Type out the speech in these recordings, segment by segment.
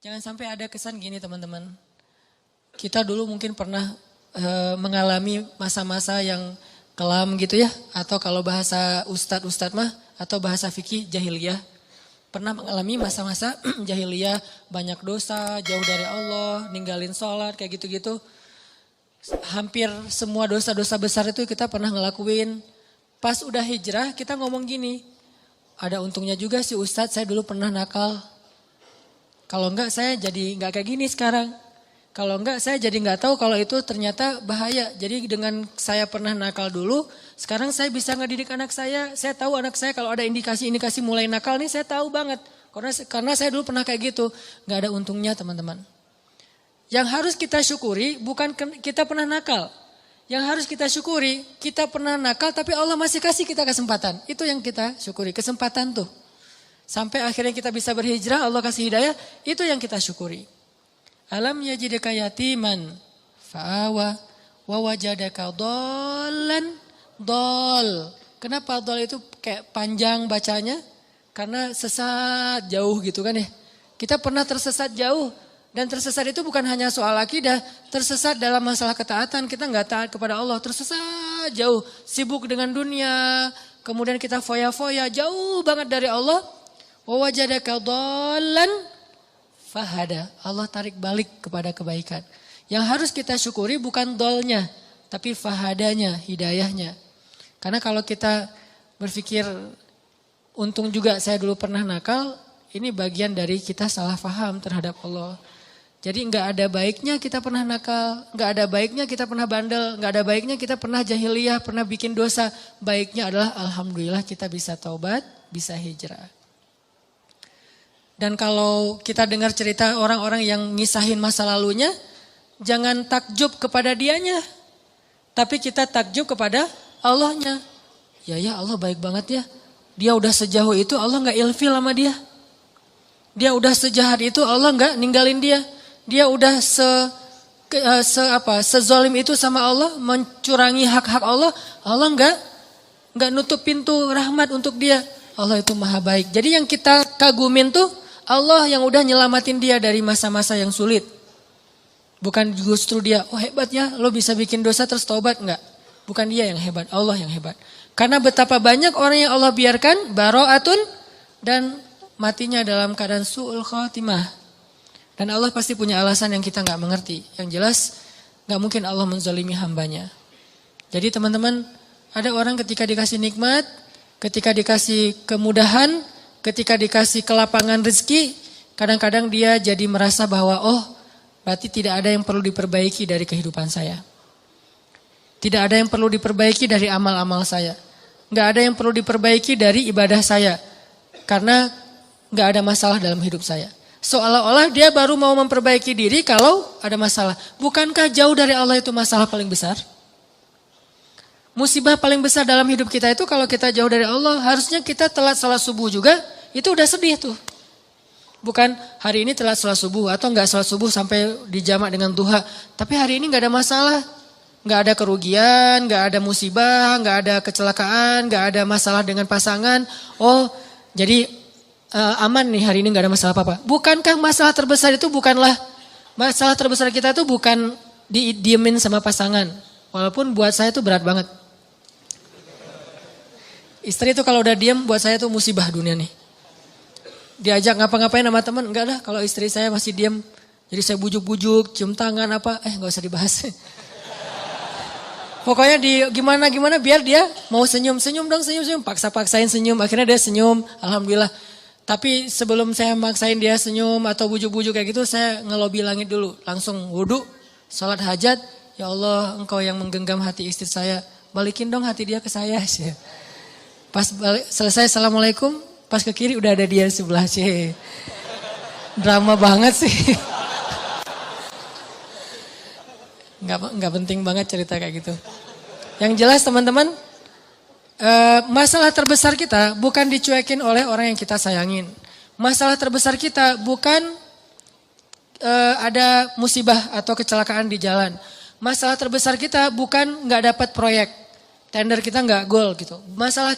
Jangan sampai ada kesan gini teman-teman. Kita dulu mungkin pernah mengalami masa-masa yang kelam gitu ya. Atau kalau bahasa ustadz mah, atau bahasa fikih jahiliyah. Pernah mengalami masa-masa jahiliyah, banyak dosa, jauh dari Allah, ninggalin sholat, kayak gitu-gitu. Hampir semua dosa-dosa besar itu kita pernah ngelakuin. Pas udah hijrah kita ngomong gini, ada untungnya juga sih Ustadz, saya dulu pernah nakal. Kalau enggak saya jadi enggak kayak gini sekarang. Kalau enggak saya jadi enggak tahu kalau itu ternyata bahaya. Jadi dengan saya pernah nakal dulu, sekarang saya bisa ngedidik anak saya. Saya tahu anak saya kalau ada indikasi-indikasi mulai nakal nih, saya tahu banget. Karena saya dulu pernah kayak gitu. Enggak ada untungnya teman-teman. Yang harus kita syukuri bukan kita pernah nakal. Yang harus kita syukuri, kita pernah nakal tapi Allah masih kasih kita kesempatan. Itu yang kita syukuri, kesempatan tuh. Sampai akhirnya kita bisa berhijrah, Allah kasih hidayah, itu yang kita syukuri. Alam yajidaka yatiman fa'awa wa wajadaka dhallan dhal. Kenapa dhal itu kayak panjang bacanya? Karena sesat jauh gitu kan ya. Kita pernah tersesat jauh. Dan tersesat itu bukan hanya soal akidah, tersesat dalam masalah ketaatan, kita nggak taat kepada Allah, tersesat jauh, sibuk dengan dunia, kemudian kita foya-foya, jauh banget dari Allah. Wa wajadaka dhallan fahada, Allah tarik balik kepada kebaikan. Yang harus kita syukuri bukan dhalnya, tapi fahadanya, hidayahnya. Karena kalau kita berpikir, untung juga saya dulu pernah nakal, ini bagian dari kita salah paham terhadap Allah. Jadi enggak ada baiknya kita pernah nakal, enggak ada baiknya kita pernah bandel, enggak ada baiknya kita pernah jahiliyah, pernah bikin dosa. Baiknya adalah alhamdulillah kita bisa taubat, bisa hijrah. Dan kalau kita dengar cerita orang-orang yang ngisahin masa lalunya, jangan takjub kepada dianya, tapi kita takjub kepada Allahnya. Ya Allah baik banget ya, dia udah sejauh itu Allah enggak ilfil sama dia. Dia udah sejahat itu Allah enggak ninggalin dia. Dia udah sezolim itu sama Allah, mencurangi hak-hak Allah. Allah enggak nutup pintu rahmat untuk dia. Allah itu maha baik. Jadi yang kita kagumin tuh Allah yang udah nyelamatin dia dari masa-masa yang sulit. Bukan justru dia, oh hebat ya lo bisa bikin dosa terus taubat. Enggak. Bukan dia yang hebat, Allah yang hebat. Karena betapa banyak orang yang Allah biarkan baro'atun dan matinya dalam keadaan su'ul khatimah. Dan Allah pasti punya alasan yang kita gak mengerti. Yang jelas gak mungkin Allah menzalimi hambanya. Jadi teman-teman, ada orang ketika dikasih nikmat, ketika dikasih kemudahan, ketika dikasih kelapangan rezeki, kadang-kadang dia jadi merasa bahwa berarti tidak ada yang perlu diperbaiki dari kehidupan saya. Tidak ada yang perlu diperbaiki dari amal-amal saya. Gak ada yang perlu diperbaiki dari ibadah saya. Karena gak ada masalah dalam hidup saya. Seolah-olah dia baru mau memperbaiki diri kalau ada masalah. Bukankah jauh dari Allah itu masalah paling besar? Musibah paling besar dalam hidup kita itu kalau kita jauh dari Allah. Harusnya kita telat salat subuh juga, itu udah sedih tuh. Bukan hari ini telat salat subuh atau enggak salat subuh sampai dijamak dengan duha. Tapi hari ini enggak ada masalah. Enggak ada kerugian, enggak ada musibah, enggak ada kecelakaan, enggak ada masalah dengan pasangan. Jadi aman nih hari ini gak ada masalah apa-apa. Bukankah masalah terbesar itu masalah terbesar kita itu bukan didiemin sama pasangan. Walaupun buat saya itu berat banget. Istri itu kalau udah diem buat saya itu musibah dunia nih. Diajak ngapa-ngapain sama teman, enggak lah kalau istri saya masih diem. Jadi saya bujuk-bujuk, cium tangan apa, gak usah dibahas. Pokoknya gimana biar dia mau senyum dong, senyum, paksa-paksain senyum. Akhirnya dia senyum, alhamdulillah. Tapi sebelum saya maksain dia senyum atau bujuk-bujuk kayak gitu, saya ngelobi langit dulu. Langsung wudu, sholat hajat. Ya Allah, engkau yang menggenggam hati istri saya. Balikin dong hati dia ke saya. Pas selesai assalamualaikum, pas ke kiri udah ada dia sebelah. Drama banget sih. Nggak penting banget cerita kayak gitu. Yang jelas teman-teman, masalah terbesar kita bukan dicuekin oleh orang yang kita sayangin. Masalah terbesar kita bukan ada musibah atau kecelakaan di jalan. Masalah terbesar kita bukan nggak dapat proyek, tender kita nggak goal gitu. Masalah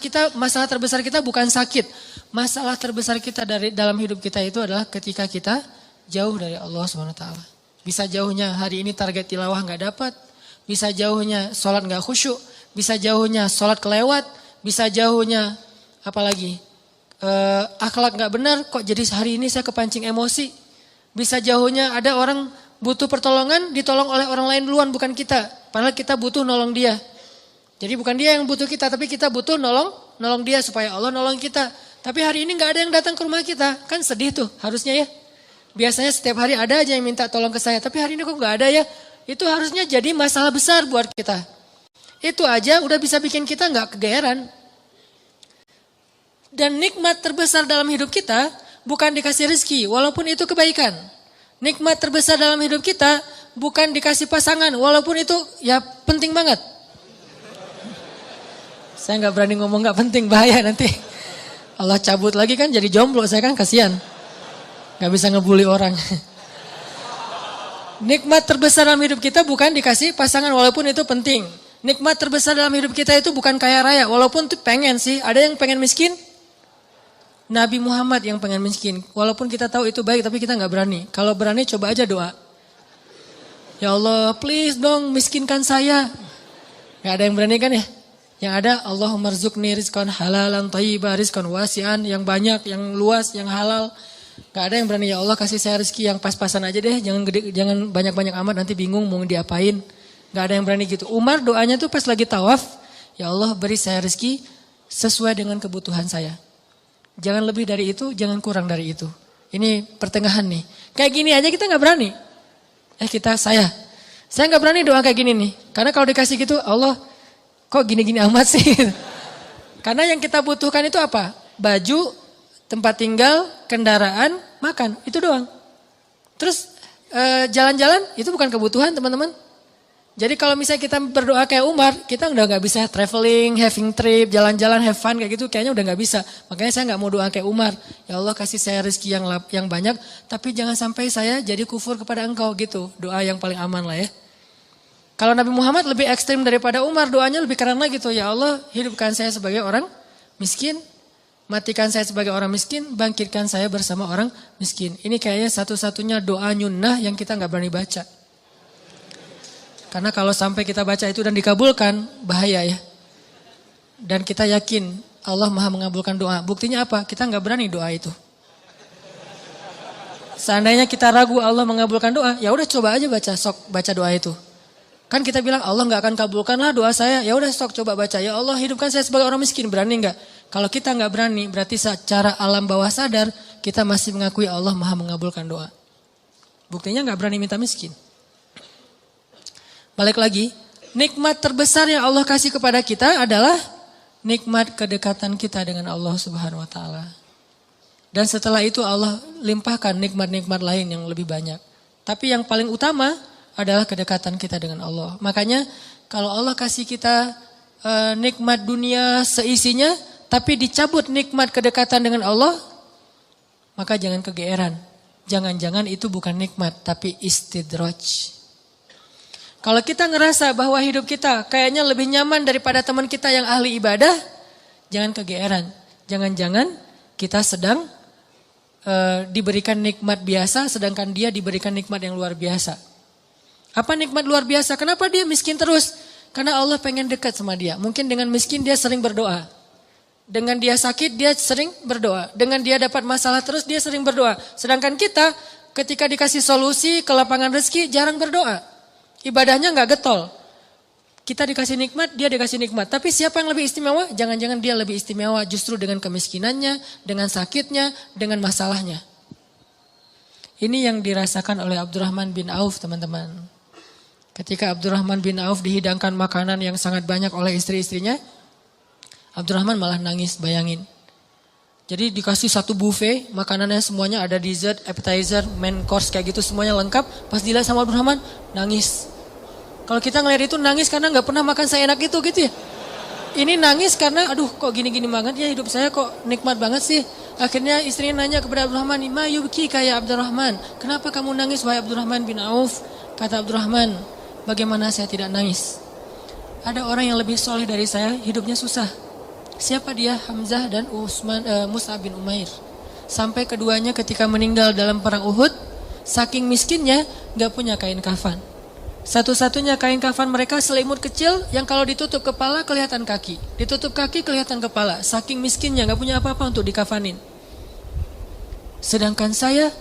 terbesar kita bukan sakit. Masalah terbesar kita dalam hidup kita itu adalah ketika kita jauh dari Allah SWT. Bisa jauhnya hari ini target tilawah nggak dapat, bisa jauhnya sholat nggak khusyuk, bisa jauhnya sholat kelewat, bisa jauhnya apalagi akhlak nggak benar, kok jadi hari ini saya kepancing emosi. Bisa jauhnya ada orang butuh pertolongan, ditolong oleh orang lain duluan, bukan kita. Padahal kita butuh nolong dia. Jadi bukan dia yang butuh kita, tapi kita butuh nolong dia supaya Allah nolong kita. Tapi hari ini nggak ada yang datang ke rumah kita, kan sedih tuh harusnya ya. Biasanya setiap hari ada aja yang minta tolong ke saya, tapi hari ini kok nggak ada ya. Itu harusnya jadi masalah besar buat kita. Itu aja udah bisa bikin kita nggak kegeeran. Dan nikmat terbesar dalam hidup kita bukan dikasih rezeki, walaupun itu kebaikan. Nikmat terbesar dalam hidup kita bukan dikasih pasangan, walaupun itu ya penting banget. Saya nggak berani ngomong nggak penting, bahaya nanti. Allah cabut lagi kan jadi jomblo, saya kan kasihan. Nggak bisa ngebully orang. Nikmat terbesar dalam hidup kita bukan dikasih pasangan, walaupun itu penting. Nikmat terbesar dalam hidup kita itu bukan kaya raya, walaupun tuh pengen sih. Ada yang pengen miskin? Nabi Muhammad yang pengen miskin. Walaupun kita tahu itu baik, tapi kita nggak berani. Kalau berani coba aja doa. Ya Allah, please dong miskinkan saya. Nggak ada yang berani kan ya? Yang ada Allahumma rzuqni rizqan halalan thayyiban rizqan wasi'an, yang banyak, yang luas, yang halal. Nggak ada yang berani, ya Allah kasih saya rezeki yang pas-pasan aja deh, jangan banyak-banyak amat nanti bingung mau diapain. Nggak ada yang berani gitu. Umar doanya tuh pas lagi tawaf, ya Allah beri saya rezeki sesuai dengan kebutuhan saya. Jangan lebih dari itu, jangan kurang dari itu. Ini pertengahan nih. Kayak gini aja kita nggak berani. Saya nggak berani doa kayak gini nih. Karena kalau dikasih gitu, Allah kok gini-gini amat sih. Karena yang kita butuhkan itu apa? Baju, tempat tinggal, kendaraan, makan. Itu doang. Terus jalan-jalan itu bukan kebutuhan teman-teman. Jadi kalau misalnya kita berdoa kayak Umar, kita udah gak bisa traveling, having trip, jalan-jalan, have fun kayak gitu, kayaknya udah gak bisa. Makanya saya gak mau doa kayak Umar. Ya Allah kasih saya rezeki yang banyak, tapi jangan sampai saya jadi kufur kepada engkau gitu. Doa yang paling aman lah ya. Kalau Nabi Muhammad lebih ekstrim daripada Umar, doanya lebih keren lagi tuh. Ya Allah hidupkan saya sebagai orang miskin, matikan saya sebagai orang miskin, bangkitkan saya bersama orang miskin. Ini kayaknya satu-satunya doa nyunnah yang kita gak berani baca. Karena kalau sampai kita baca itu dan dikabulkan, bahaya ya. Dan kita yakin Allah maha mengabulkan doa. Buktinya apa? Kita nggak berani doa itu. Seandainya kita ragu Allah mengabulkan doa, ya udah coba aja baca doa itu. Kan kita bilang Allah nggak akan kabulkan lah doa saya. Ya udah coba baca. Ya Allah hidupkan saya sebagai orang miskin, berani nggak? Kalau kita nggak berani, berarti secara alam bawah sadar kita masih mengakui Allah maha mengabulkan doa. Buktinya nggak berani minta miskin. Balik lagi, nikmat terbesar yang Allah kasih kepada kita adalah nikmat kedekatan kita dengan Allah Subhanahu wa taala. Dan setelah itu Allah limpahkan nikmat-nikmat lain yang lebih banyak. Tapi yang paling utama adalah kedekatan kita dengan Allah. Makanya kalau Allah kasih kita nikmat dunia seisinya, tapi dicabut nikmat kedekatan dengan Allah, maka jangan kegeeran. Jangan-jangan itu bukan nikmat, tapi istidraj. Kalau kita ngerasa bahwa hidup kita kayaknya lebih nyaman daripada teman kita yang ahli ibadah, jangan kegeeran. Jangan-jangan kita sedang diberikan nikmat biasa, sedangkan dia diberikan nikmat yang luar biasa. Apa nikmat luar biasa? Kenapa dia miskin terus? Karena Allah pengen dekat sama dia. Mungkin dengan miskin dia sering berdoa. Dengan dia sakit dia sering berdoa. Dengan dia dapat masalah terus dia sering berdoa. Sedangkan kita ketika dikasih solusi ke lapangan rezeki jarang berdoa. Ibadahnya nggak getol. Kita dikasih nikmat, dia dikasih nikmat. Tapi siapa yang lebih istimewa? Jangan-jangan dia lebih istimewa justru dengan kemiskinannya, dengan sakitnya, dengan masalahnya. Ini yang dirasakan oleh Abdurrahman bin Auf, teman-teman. Ketika Abdurrahman bin Auf dihidangkan makanan yang sangat banyak oleh istri-istrinya, Abdurrahman malah nangis, bayangin. Jadi dikasih satu buffet, makanannya semuanya ada dessert, appetizer, main course kayak gitu semuanya lengkap. Pas dilihat sama Abdurrahman, nangis. Kalau kita ngeliat itu nangis karena gak pernah makan seenak itu gitu ya. Ini nangis karena aduh kok gini-gini banget ya hidup saya kok nikmat banget sih. Akhirnya istrinya nanya kepada Abdurrahman, "Ma yubki kayak Abdurrahman? Kenapa kamu nangis wahai Abdurrahman bin Auf?" Kata Abdurrahman, "Bagaimana saya tidak nangis? Ada orang yang lebih soleh dari saya, hidupnya susah." Siapa dia? Hamzah dan Mus'ab bin Umair. Sampai keduanya ketika meninggal dalam perang Uhud, Saking miskinnya gak punya kain kafan. Satu-satunya kain kafan mereka selimut kecil yang kalau ditutup kepala kelihatan kaki. Ditutup kaki kelihatan kepala. Saking miskinnya gak punya apa-apa untuk dikafanin. Sedangkan saya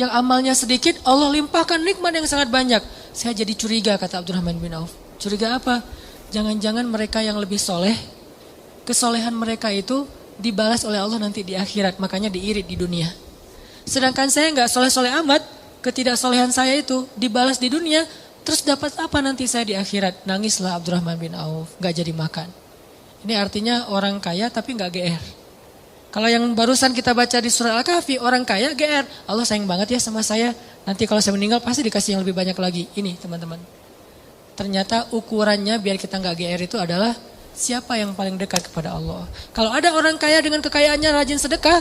yang amalnya sedikit, Allah limpahkan nikmat yang sangat banyak. Saya jadi curiga, kata Abdurrahman bin Auf. Curiga apa? Jangan-jangan mereka yang lebih soleh, kesolehan mereka itu dibalas oleh Allah nanti di akhirat. Makanya diirit di dunia. Sedangkan saya gak soleh-soleh amat, ketidaksolehan saya itu dibalas di dunia. Terus dapat apa nanti saya di akhirat? Nangislah Abdurrahman bin Auf, gak jadi makan. Ini artinya orang kaya tapi gak GR. Kalau yang barusan kita baca di surah Al-Kahfi, orang kaya GR. Allah sayang banget ya sama saya. Nanti kalau saya meninggal pasti dikasih yang lebih banyak lagi. Ini teman-teman. Ternyata ukurannya biar kita gak GR itu adalah siapa yang paling dekat kepada Allah. Kalau ada orang kaya dengan kekayaannya rajin sedekah,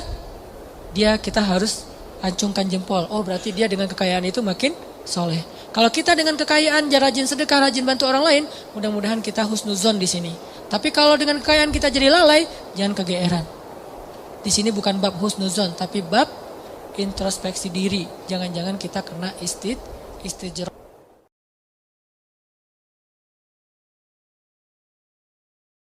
kita harus acungkan jempol. Oh berarti dia dengan kekayaan itu makin soleh. Kalau kita dengan kekayaan rajin sedekah, rajin bantu orang lain, mudah-mudahan kita husnuzon di sini. Tapi kalau dengan kekayaan kita jadi lalai, jangan kegeeran. Di sini bukan bab husnuzon, tapi bab introspeksi diri. Jangan-jangan kita kena istijrah.